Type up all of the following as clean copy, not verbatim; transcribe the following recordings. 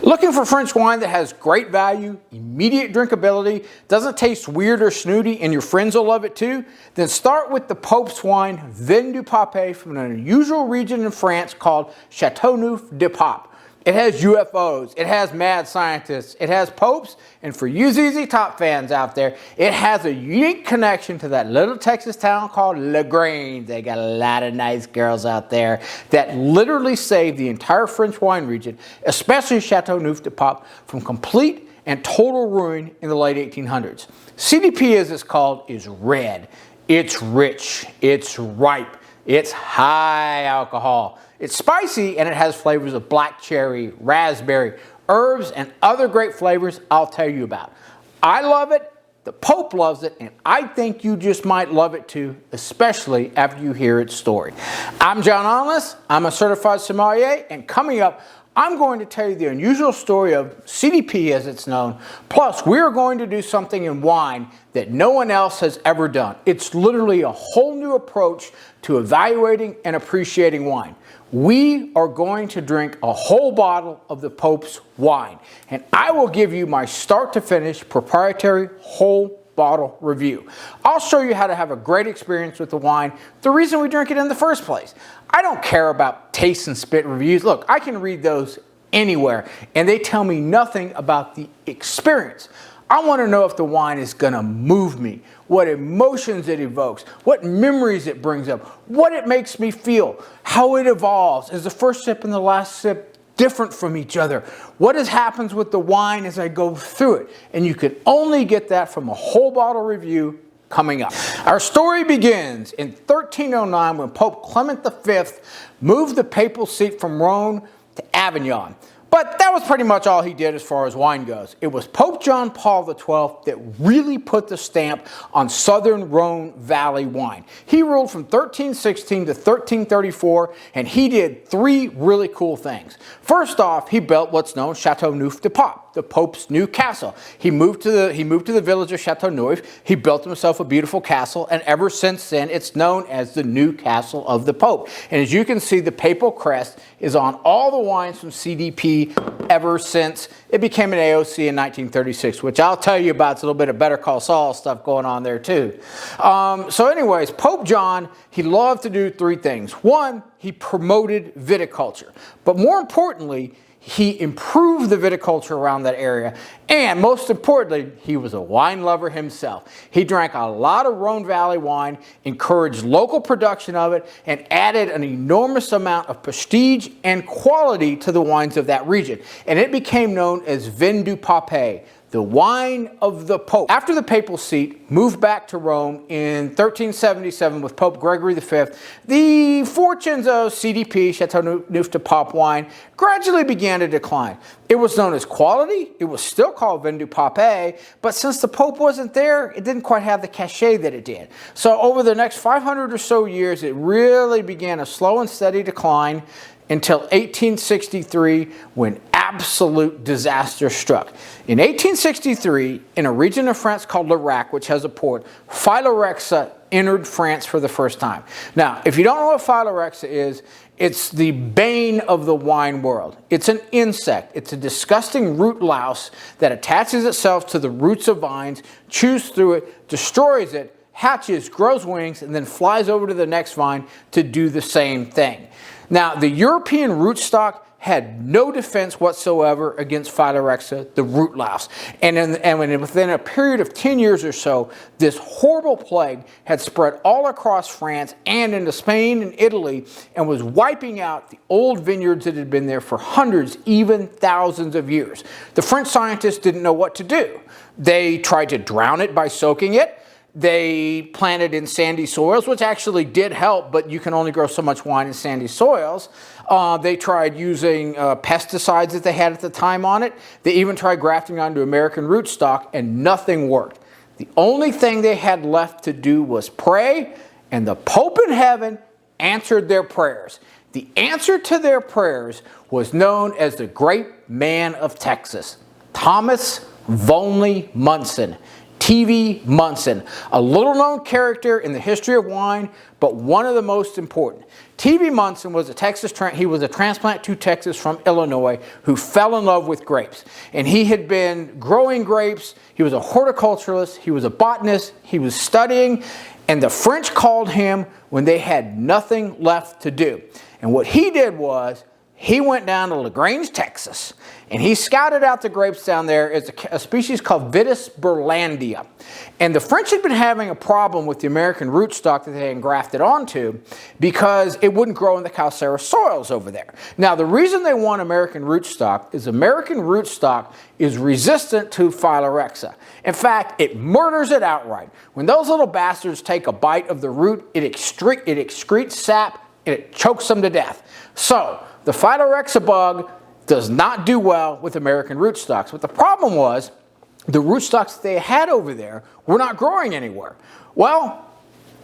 Looking for French wine that has great value, immediate drinkability, doesn't taste weird or snooty, and your friends will love it too? Then start with the Pope's wine, Vin du Pape, from an unusual region in France called Châteauneuf-du-Pape. It has UFOs, it has mad scientists, it has popes, and for you ZZ Top fans out there, it has a unique connection to that little Texas town called La Grange. They got a lot of nice girls out there that literally saved the entire French wine region, especially Châteauneuf-du-Pape, from complete and total ruin in the late 1800s. CDP, as it's called, is red. It's rich, it's ripe, it's high alcohol. It's spicy, and it has flavors of black cherry, raspberry, herbs, and other great flavors I'll tell you about. I love it, the Pope loves it, and I think you just might love it too, especially after you hear its story. I'm John Alanis, I'm a certified sommelier, and coming up, I'm going to tell you the unusual story of CDP, as it's known. Plus, we're going to do something in wine that no one else has ever done. It's literally a whole new approach to evaluating and appreciating wine. We are going to drink a whole bottle of the Pope's wine, and I will give you my start to finish proprietary whole bottle review. I'll show you how to have a great experience with the wine, the reason we drink it in the first place. I don't care about taste and spit reviews. Look, I can read those anywhere, and they tell me nothing about the experience. I want to know if the wine is going to move me, what emotions it evokes, what memories it brings up, what it makes me feel, how it evolves. Is the first sip and the last sip different from each other? What happens with the wine as I go through it? And you can only get that from a whole bottle review coming up. Our story begins in 1309 when Pope Clement V moved the papal seat from Rome to Avignon. But that was pretty much all he did as far as wine goes. It was Pope John Paul XII that really put the stamp on Southern Rhone Valley wine. He ruled from 1316 to 1334, and he did three really cool things. First off, he built what's known as Châteauneuf-du-Pape, the Pope's new castle. He moved to the village of Châteauneuf. He built himself a beautiful castle, and ever since then, it's known as the new castle of the Pope. And as you can see, the papal crest is on all the wines from CDP ever since it became an AOC in 1936, which I'll tell you about. It's a little bit of Better Call Saul stuff going on there too. So anyways, Pope John, he loved to do three things. One, he promoted viticulture, but more importantly, he improved the viticulture around that area, and most importantly, he was a wine lover himself. He drank a lot of Rhone Valley wine, encouraged local production of it, and added an enormous amount of prestige and quality to the wines of that region. And it became known as Vin du Pape, the wine of the Pope. After the papal seat moved back to Rome in 1377 with Pope Gregory V, the fortunes of CDP, Châteauneuf-du-Pape wine, gradually began to decline. It was known as quality, it was still called Vin du Pape, but since the Pope wasn't there, it didn't quite have the cachet that it did. So over the next 500 or so years, it really began a slow and steady decline until 1863, when absolute disaster struck. In 1863, in a region of France called Larac, which has a port, Phylloxera entered France for the first time. Now, if you don't know what Phylloxera is, it's the bane of the wine world. It's an insect. It's a disgusting root louse that attaches itself to the roots of vines, chews through it, destroys it, hatches, grows wings, and then flies over to the next vine to do the same thing. Now, the European rootstock had no defense whatsoever against Phylloxera, the root louse. And within a period of 10 years or so, this horrible plague had spread all across France and into Spain and Italy, and was wiping out the old vineyards that had been there for hundreds, even thousands of years. The French scientists didn't know what to do. They tried to drown it by soaking it. They planted in sandy soils, which actually did help, but you can only grow so much wine in sandy soils. They tried using pesticides that they had at the time on it. They even tried grafting onto American rootstock, and nothing worked. The only thing they had left to do was pray, and the Pope in heaven answered their prayers. The answer to their prayers was known as the great man of Texas, Thomas Vonley Munson. T.V. Munson, a little-known character in the history of wine, but one of the most important. T.V. Munson was a transplant to Texas from Illinois who fell in love with grapes. And he had been growing grapes. He was a horticulturalist. He was a botanist. He was studying. And the French called him when they had nothing left to do. And what he did was, he went down to LaGrange, Texas, and he scouted out the grapes down there. It's a species called Vitis burlandia. And the French had been having a problem with the American rootstock that they had grafted onto because it wouldn't grow in the calcareous soils over there. Now, the reason they want American rootstock is resistant to Phylloxera. In fact, it murders it outright. When those little bastards take a bite of the root, it excretes sap and it chokes them to death. So, the Phylloxera bug does not do well with American rootstocks. But the problem was, the rootstocks they had over there were not growing anywhere. Well,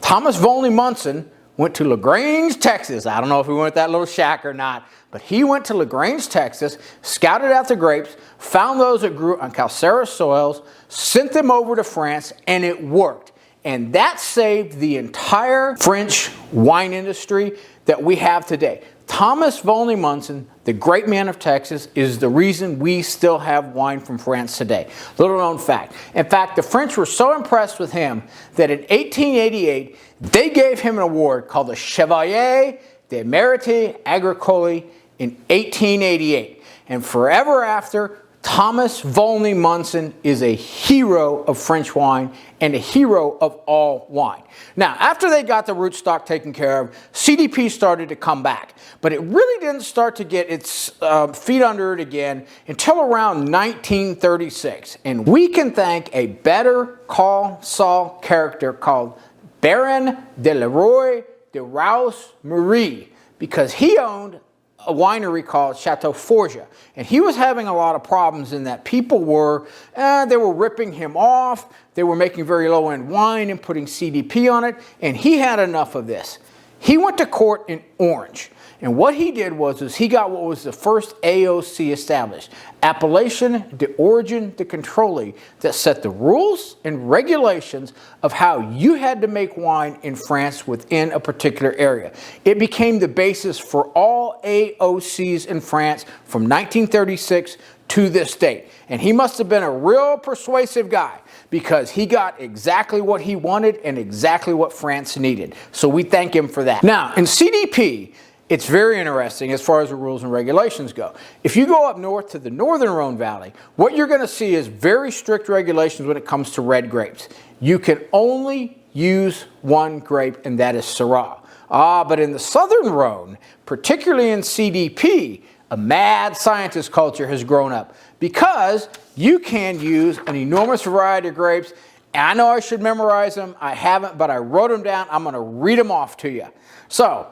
Thomas Volney Munson went to LaGrange, Texas. I don't know if he went to that little shack or not, but he went to LaGrange, Texas, scouted out the grapes, found those that grew on calcareous soils, sent them over to France, and it worked. And that saved the entire French wine industry that we have today. Thomas Volney Munson, the great man of Texas, is the reason we still have wine from France today. Little known fact. In fact, the French were so impressed with him that in 1888, they gave him an award called the Chevalier de Mérite Agricole in 1888. And forever after, Thomas Volney Munson is a hero of French wine and a hero of all wine. Now, after they got the rootstock taken care of, CDP started to come back. But it really didn't start to get its feet under it again until around 1936. And we can thank a Better Call Saul character called Baron de Leroy de Rousse Marie, because he owned a winery called Chateau Forget, and he was having a lot of problems in that people were, they were ripping him off, they were making very low-end wine and putting CDP on it, and he had enough of this. He went to court in Orange, and what he did was he got what was the first AOC established, Appellation d'Origine de Contrôle, that set the rules and regulations of how you had to make wine in France within a particular area. It became the basis for all AOCs in France from 1936 to this date. And he must have been a real persuasive guy because he got exactly what he wanted and exactly what France needed. So we thank him for that. Now, in CDP, it's very interesting as far as the rules and regulations go. If you go up north to the northern Rhone Valley, what you're going to see is very strict regulations when it comes to red grapes. You can only use one grape, and that is Syrah. But in the southern Rhone, particularly in CDP, a mad scientist culture has grown up because you can use an enormous variety of grapes. And I know I should memorize them. I haven't, but I wrote them down. I'm going to read them off to you. So,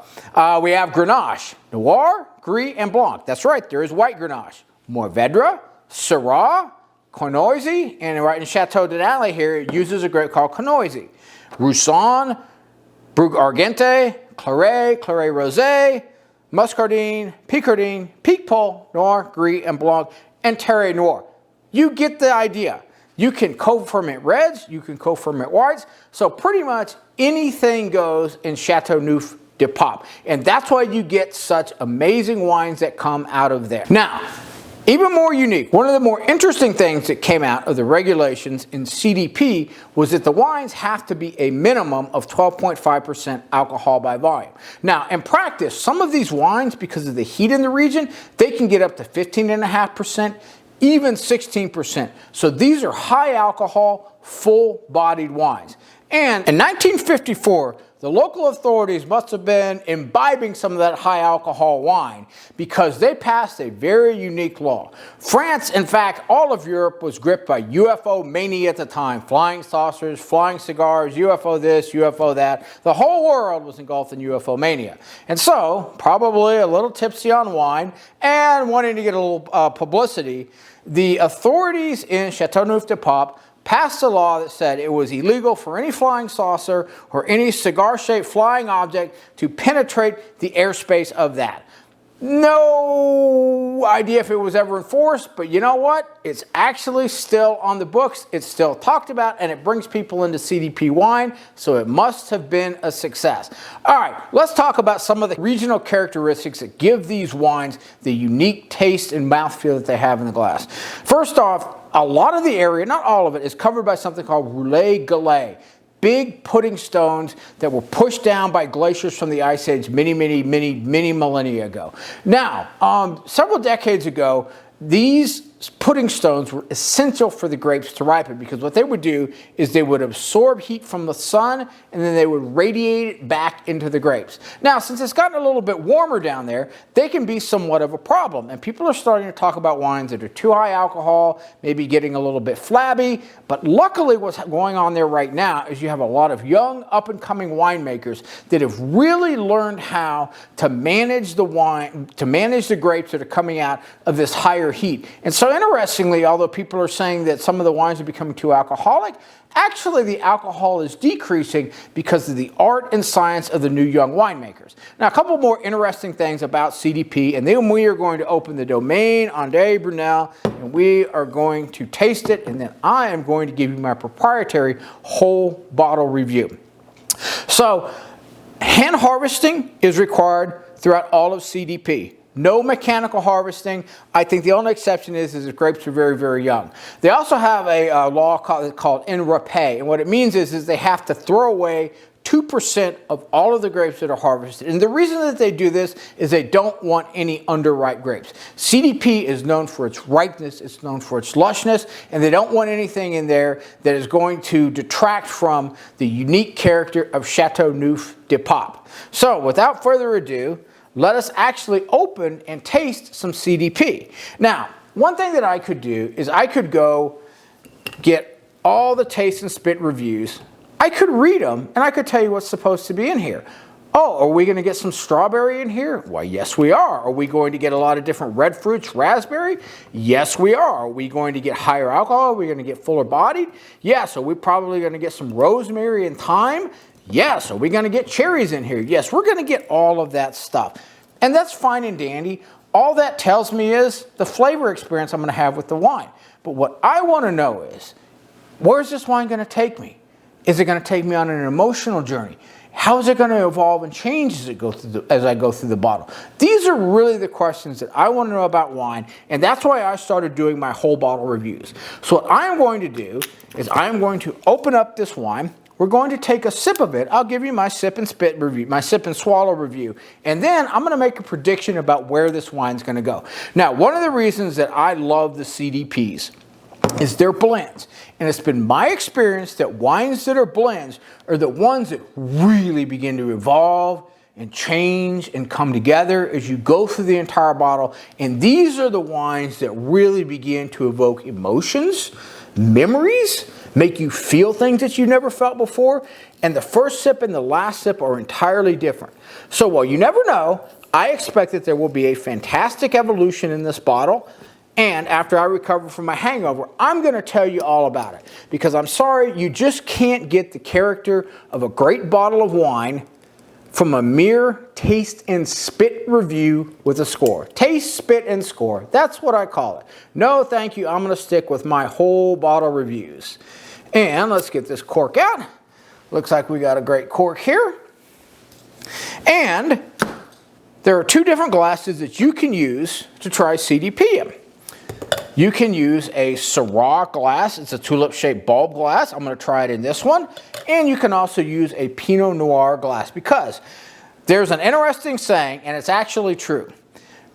we have Grenache, Noir, Gris, and Blanc. That's right, there is white Grenache. Mourvedre, Syrah, Cornoise, and right in Chateau d'Anally here, it uses a grape called Cornoise. Roussanne, Brut Argenté, Claret, Claret Rosé, Muscardine, Picardine, Picpoul, Noir, Gris, and Blanc, and Terre Noir. You get the idea. You can co-ferment reds, you can co-ferment whites, so pretty much anything goes in Châteauneuf-du-Pape. And that's why you get such amazing wines that come out of there. Now, even more unique, one of the more interesting things that came out of the regulations in CDP was that the wines have to be a minimum of 12.5% alcohol by volume. Now, in practice, some of these wines, because of the heat in the region, they can get up to 15.5%, even 16%. So these are high alcohol, full-bodied wines. And in 1954, the local authorities must have been imbibing some of that high alcohol wine because they passed a very unique law. France, in fact, all of Europe was gripped by UFO mania at the time. Flying saucers, flying cigars, UFO this, UFO that. The whole world was engulfed in UFO mania. And so, probably a little tipsy on wine and wanting to get a little publicity, the authorities in Châteauneuf-du-Pape passed a law that said it was illegal for any flying saucer or any cigar-shaped flying object to penetrate the airspace of that. No idea if it was ever enforced, but you know what? It's actually still on the books. It's still talked about, and it brings people into CDP wine, so it must have been a success. All right, let's talk about some of the regional characteristics that give these wines the unique taste and mouthfeel that they have in the glass. First off, a lot of the area, not all of it, is covered by something called rouleaux galets. Big pudding stones that were pushed down by glaciers from the Ice Age many millennia ago. Now, several decades ago, these pudding stones were essential for the grapes to ripen, because what they would do is they would absorb heat from the sun and then they would radiate it back into the grapes. Now, since it's gotten a little bit warmer down there, they can be somewhat of a problem, and people are starting to talk about wines that are too high alcohol, maybe getting a little bit flabby. But luckily what's going on there right now is you have a lot of young up-and-coming winemakers that have really learned how to manage the wine, to manage the grapes that are coming out of this higher heat. And so interestingly, although people are saying that some of the wines are becoming too alcoholic, actually the alcohol is decreasing because of the art and science of the new young winemakers. Now, a couple more interesting things about CDP, and then we are going to open the Domaine, André, Brunel, and we are going to taste it, and then I am going to give you my proprietary whole bottle review. So, hand harvesting is required throughout all of CDP. No mechanical harvesting. I think the only exception is the grapes are very young. They also have a law called uncorks, and what it means is they have to throw away 2% of all of the grapes that are harvested. And the reason that they do this is they don't want any underripe grapes. CDP is known for its ripeness, it's known for its lushness, and they don't want anything in there that is going to detract from the unique character of Châteauneuf-du-Pape. So, without further ado, let us actually open and taste some CDP. Now, one thing that I could do is I could go get all the taste and spit reviews. I could read them, and I could tell you what's supposed to be in here. Oh, are we going to get some strawberry in here? Why, yes, we are. Are we going to get a lot of different red fruits, raspberry? Yes, we are. Are we going to get higher alcohol? Are we going to get fuller bodied? Yes. Are we probably going to get some rosemary and thyme? Yes. Are we going to get cherries in here? Yes, we're going to get all of that stuff. And that's fine and dandy. All that tells me is the flavor experience I'm going to have with the wine. But what I want to know is, where's this wine going to take me? Is it going to take me on an emotional journey? How is it going to evolve and change as I go through the bottle? These are really the questions that I want to know about wine, and that's why I started doing my whole bottle reviews. So what I am going to do is I am going to open up this wine. We're going to take a sip of it. I'll give you my sip and spit review, my sip and swallow review. And then I'm going to make a prediction about where this wine's going to go. Now, one of the reasons that I love the CDPs is their blends. And it's been my experience that wines that are blends are the ones that really begin to evolve and change and come together as you go through the entire bottle. And these are the wines that really begin to evoke emotions, memories, make you feel things that you never felt before. And the first sip and the last sip are entirely different. So while you never know, I expect that there will be a fantastic evolution in this bottle. And after I recover from my hangover, I'm going to tell you all about it. Because I'm sorry, you just can't get the character of a great bottle of wine from a mere taste and spit review with a score. Taste, spit, and score. That's what I call it. No, thank you. I'm going to stick with my whole bottle reviews. And let's get this cork out. Looks like we got a great cork here. And there are two different glasses that you can use to try CDP in. You can use a Syrah glass. It's a tulip-shaped bulb glass. I'm going to try it in this one. And you can also use a Pinot Noir glass, because there's an interesting saying, and it's actually true.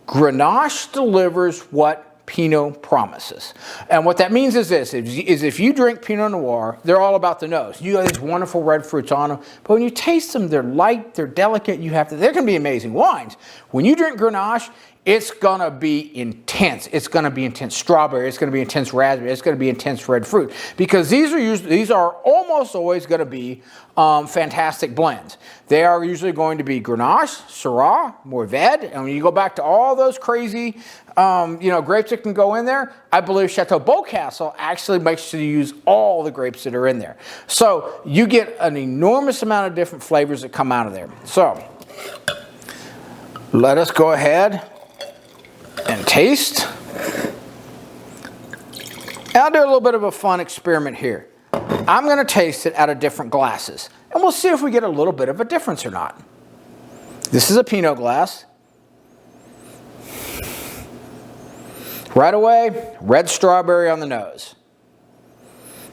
Grenache delivers what Pinot promises. And what that means is this, is if you drink Pinot Noir, they're all about the nose. You have these wonderful red fruits on them, but when you taste them, they're light, they're delicate, they're going to be amazing wines. When you drink Grenache, it's going to be intense. It's going to be intense strawberry. It's going to be intense raspberry. It's going to be intense red fruit. Because these are almost always going to be fantastic blends. They are usually going to be Grenache, Syrah, Mourvedre. And when you go back to all those crazy grapes that can go in there, I believe Chateau Beaucastel actually makes sure you use all the grapes that are in there. So you get an enormous amount of different flavors that come out of there. So let us go ahead and taste. And I'll do a little bit of a fun experiment here. I'm going to taste it out of different glasses, and we'll see if we get a little bit of a difference or not. This is a Pinot glass. Right away, red strawberry on the nose.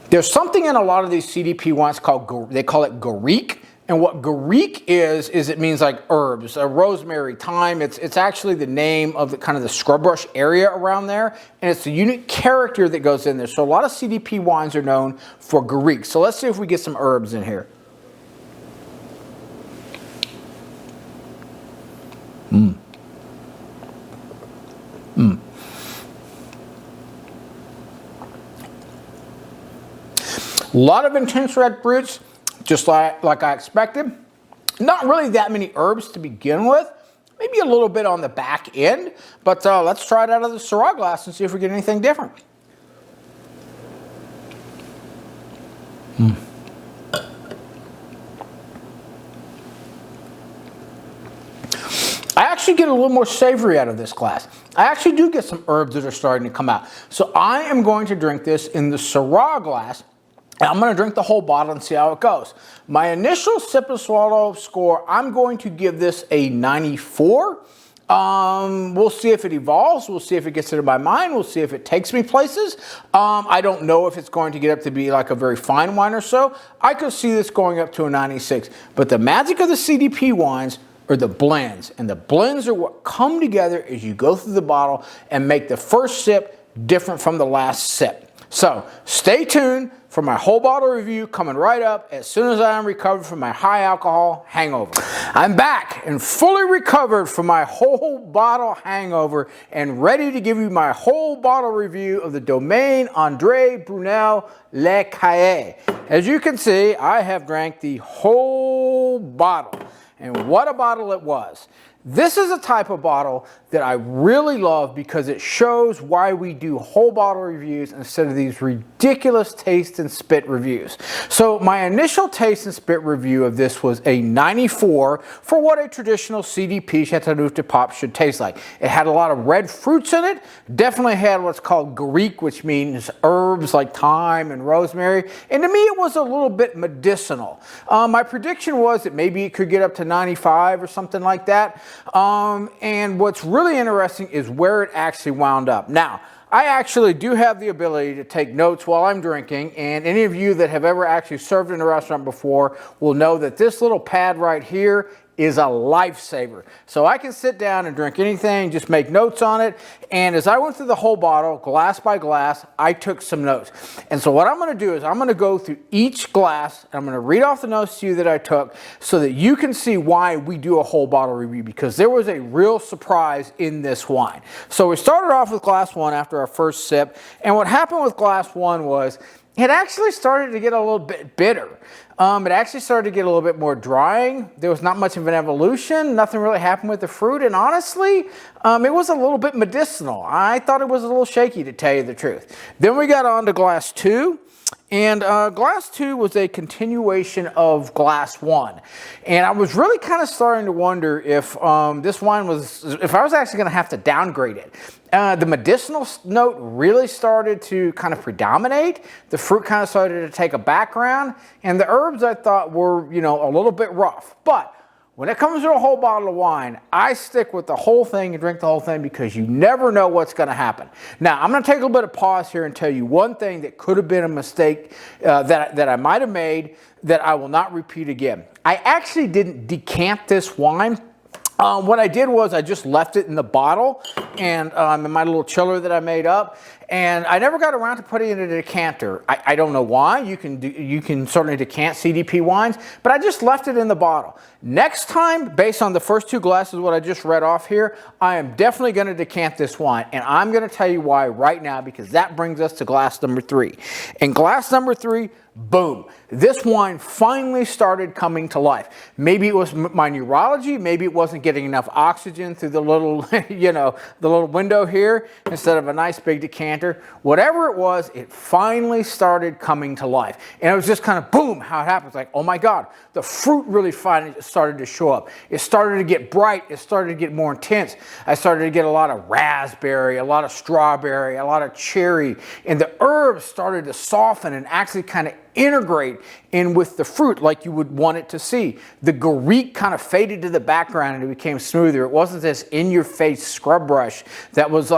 There's something in a lot of these CDP wines called, they call it garrique. And what garrique is it means like herbs, rosemary, thyme. It's actually the name of the kind of the scrub brush area around there. And it's the unique character that goes in there. So a lot of CDP wines are known for garrique. So let's see if we get some herbs in here. A lot of intense red fruits, just like I expected. Not really that many herbs to begin with. Maybe a little bit on the back end. But let's try it out of the Syrah glass and see if we get anything different. I actually get a little more savory out of this glass. I actually do get some herbs that are starting to come out. So I am going to drink this in the Syrah glass. And I'm going to drink the whole bottle and see how it goes. My initial sip and swallow score, I'm going to give this a 94. We'll see if it evolves. We'll see if it gets into my mind. We'll see if it takes me places. I don't know if it's going to get up to be like a very fine wine or so. I could see this going up to a 96. But the magic of the CDP wines are the blends. And the blends are what come together as you go through the bottle and make the first sip different from the last sip. So stay tuned for my whole bottle review coming right up as soon as I am recovered from my high alcohol hangover. I'm back and fully recovered from my whole bottle hangover and ready to give you my whole bottle review of the Domaine André Brunel Le Cailloux. As you can see, I have drank the whole bottle, and what a bottle it was. This is a type of bottle that I really love because it shows why we do whole bottle reviews instead of these ridiculous taste and spit reviews. So my initial taste and spit review of this was a 94 for what a traditional CDP Châteauneuf-du-Pape should taste like. It had a lot of red fruits in it, definitely had what's called garrique, which means herbs like thyme and rosemary, and to me it was a little bit medicinal. My prediction was that maybe it could get up to 95 or something like that. And what's really interesting is where it actually wound up. Now, I actually do have the ability to take notes while I'm drinking, and any of you that have ever actually served in a restaurant before will know that this little pad right here is a lifesaver. So I can sit down and drink anything, just make notes on it. And as I went through the whole bottle, glass by glass, I took some notes. And so what I'm gonna do is I'm gonna go through each glass, and I'm gonna read off the notes to you that I took so that you can see why we do a whole bottle review, because there was a real surprise in this wine. So we started off with glass one after our first sip. And what happened with glass one was it actually started to get a little bit bitter. It actually started to get a little bit more drying. There was not much of an evolution. Nothing really happened with the fruit. And honestly, it was a little bit medicinal. I thought it was a little shaky, to tell you the truth. Then we got on to glass two. And glass two was a continuation of glass one. And I was really kind of starting to wonder if this wine was, if I was actually going to have to downgrade it. The medicinal note really started to kind of predominate. The fruit kind of started to take a background. And the herbs I thought were, you know, a little bit rough. But when it comes to a whole bottle of wine, I stick with the whole thing and drink the whole thing because you never know what's going to happen. Now, I'm going to take a little bit of pause here and tell you one thing that could have been a mistake that I might have made that I will not repeat again. I actually didn't decant this wine. What I did was I just left it in the bottle and in my little chiller that I made up, and I never got around to putting it in a decanter. I don't know why. You can certainly decant CDP wines, but I just left it in the bottle. Next time, based on the first two glasses, what I just read off here, I am definitely going to decant this wine, and I'm going to tell you why right now, because that brings us to glass number three. And glass number three, boom, this wine finally started coming to life. Maybe it was my neurology, maybe it wasn't getting enough oxygen through the little, you know, the little window here. Instead of a nice big decanter, decanter, whatever it was, it finally started coming to life. And it was just kind of boom, how it happens. Like, oh my God, the fruit really finally started to show up. It started to get bright. It started to get more intense. I started to get a lot of raspberry, a lot of strawberry, a lot of cherry, and the herbs started to soften and actually kind of integrate in with the fruit like you would want it to see. The garrique kind of faded to the background and it became smoother. It wasn't this in-your-face scrub brush that was,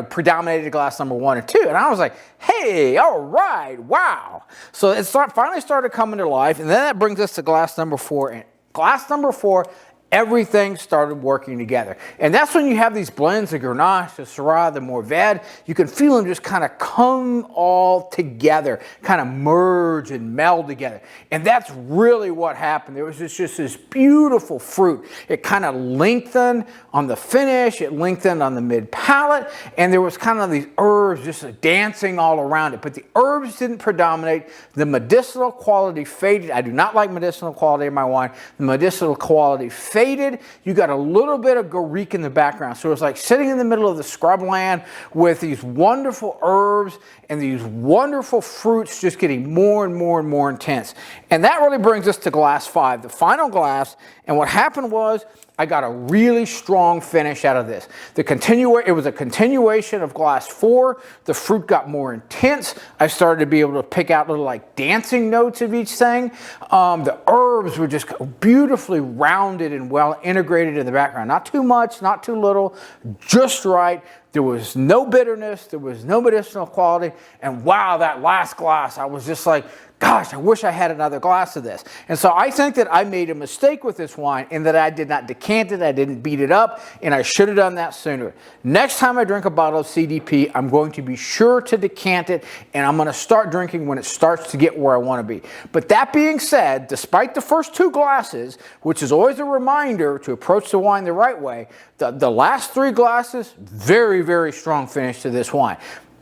predominated glass number 1 and 2. And I was like, hey, all right, wow. So it finally started coming to life, and then that brings us to glass number 4. And glass number 4, everything started working together. And that's when you have these blends, the Grenache, the Syrah, the Mourvedre, you can feel them just kind of come all together, kind of merge and meld together. And that's really what happened. There was just this beautiful fruit. It kind of lengthened on the finish, it lengthened on the mid palate, and there was kind of these herbs just dancing all around it. But the herbs didn't predominate. The medicinal quality faded. I do not like medicinal quality in my wine. The medicinal quality faded. You got a little bit of garrique in the background. So it was like sitting in the middle of the scrubland with these wonderful herbs and these wonderful fruits just getting more and more and more intense. And that really brings us to glass 5, the final glass. And what happened was I got a really strong finish out of this. It was a continuation of glass 4. The fruit got more intense. I started to be able to pick out little like dancing notes of each thing. The herbs were just beautifully rounded and well integrated in the background. Not too much, not too little, just right. There was no bitterness, there was no medicinal quality, and wow, that last glass, I was just like, gosh, I wish I had another glass of this. And so I think that I made a mistake with this wine in that I did not decant it, I didn't beat it up, and I should have done that sooner. Next time I drink a bottle of CDP, I'm going to be sure to decant it, and I'm going to start drinking when it starts to get where I want to be. But that being said, despite the first 2 glasses, which is always a reminder to approach the wine the right way, the last 3 glasses, very, very strong finish to this wine.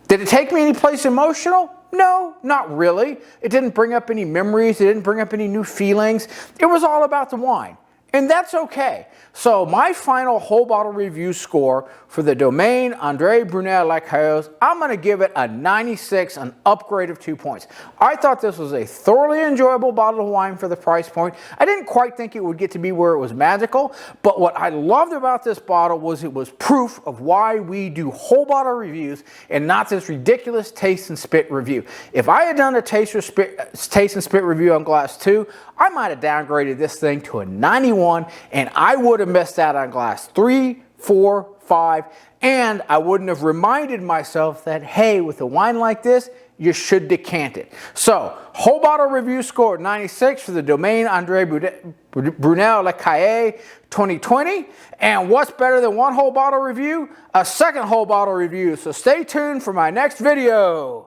Did it take me any place emotional? No, not really. It didn't bring up any memories. It didn't bring up any new feelings. It was all about the wine. And that's okay. So my final whole bottle review score for the Domaine André Brunel Les Cailloux, I'm going to give it a 96, an upgrade of 2 points. I thought this was a thoroughly enjoyable bottle of wine for the price point. I didn't quite think it would get to be where it was magical, but what I loved about this bottle was it was proof of why we do whole bottle reviews and not this ridiculous taste and spit review. If I had done a taste and spit review on glass 2, I might have downgraded this thing to a 91, and I would have missed out on glass 3, 4, 5, and I wouldn't have reminded myself that, hey, with a wine like this, you should decant it. So, whole bottle review score 96 for the Domaine André Brunel Les Cailloux 2020. And what's better than one whole bottle review? A second whole bottle review. So stay tuned for my next video.